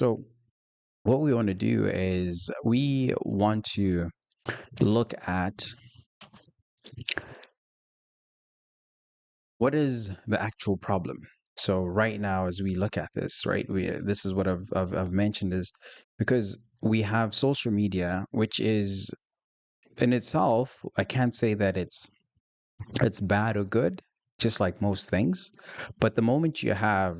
So what we want to do is we want to look at what is the actual problem. So right now, as we look at this, right, we this is what I've mentioned is because we have social media, which is in itself, I can't say that it's bad or good, just like most things. But the moment you have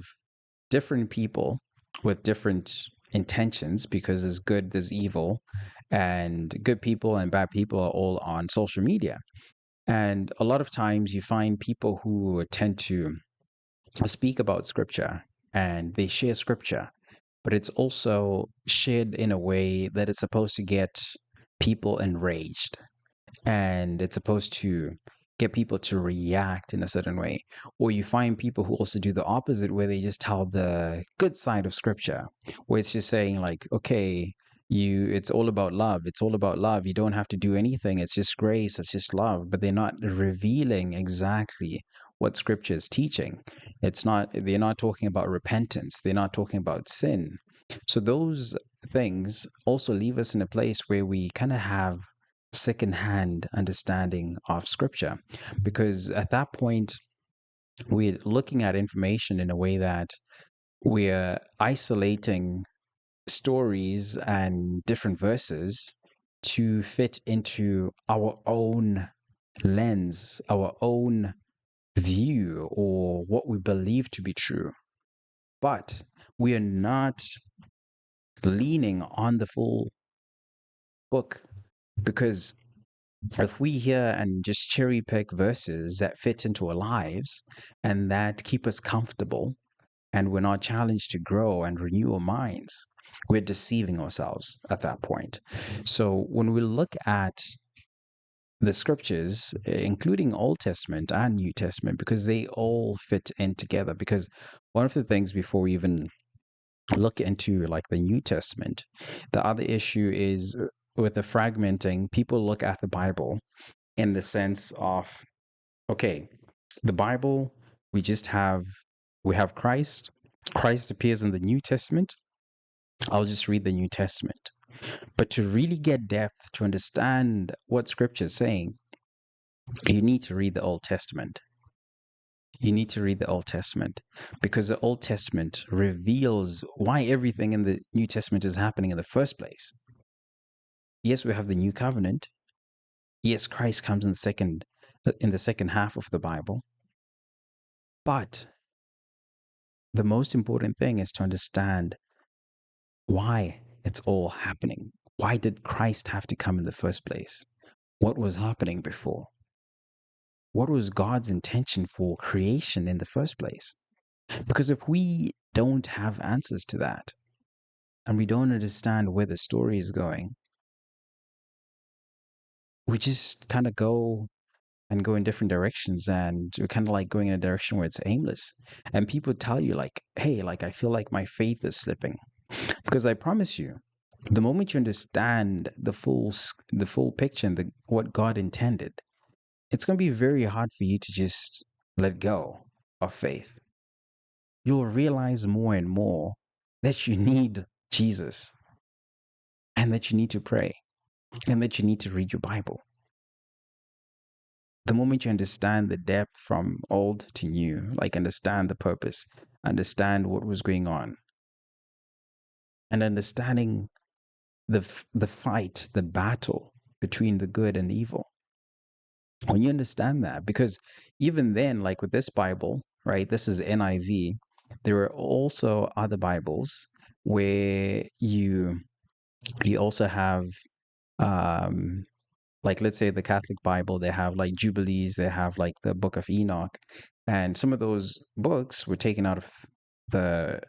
different people with different intentions, because there's good, there's evil, and good people and bad people are all on social media. And a lot of times you find people who tend to speak about scripture and they share scripture, but it's also shared in a way that it's supposed to get people enraged and it's supposed to get people to react in a certain way. Or you find people who also do the opposite, where they just tell the good side of scripture, where it's just saying like, okay, it's all about love. It's all about love. You don't have to do anything. It's just grace. It's just love. But they're not revealing exactly what scripture is teaching. They're not talking about repentance. They're not talking about sin. So those things also leave us in a place where we kind of have secondhand understanding of scripture, because at that point we're looking at information in a way that we're isolating stories and different verses to fit into our own lens, our own view, or what we believe to be true. But we are not leaning on the full book, because if we hear and just cherry pick verses that fit into our lives and that keep us comfortable, and we're not challenged to grow and renew our minds, we're deceiving ourselves at that point. So when we look at the scriptures, including Old Testament and New Testament, because they all fit in together. Because one of the things before we even look into like the New Testament, the other issue is with the fragmenting, people look at the Bible in the sense of, okay, the Bible, we have Christ. Christ appears in the New Testament. I'll just read the New Testament. But to really get depth, to understand what scripture is saying, you need to read the Old Testament. You need to read the Old Testament, because the Old Testament reveals why everything in the New Testament is happening in the first place. Yes, we have the New Covenant. Yes, Christ comes in the second half of the Bible. But the most important thing is to understand why it's all happening. Why did Christ have to come in the first place? What was happening before? What was God's intention for creation in the first place? Because if we don't have answers to that, and we don't understand where the story is going, we just kind of go and go in different directions, and we're kind of like going in a direction where it's aimless. And people tell you like, hey, like I feel like my faith is slipping. Because I promise you, the moment you understand the full picture and what God intended, it's going to be very hard for you to just let go of faith. You'll realize more and more that you need Jesus, and that you need to pray, and that you need to read your Bible. The moment you understand the depth from old to new, like understand the purpose, understand what was going on, and understanding the fight, the battle between the good and evil. When you understand that, because even then, like with this Bible, right, this is NIV, there are also other Bibles where you also have um like, let's say the Catholic Bible, they have like Jubilees, they have like the Book of Enoch, and some of those books were taken out of the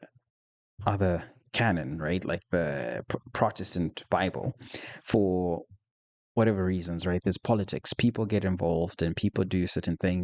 other canon, right? Like the Protestant Bible, for whatever reasons, right? There's politics. People get involved and people do certain things.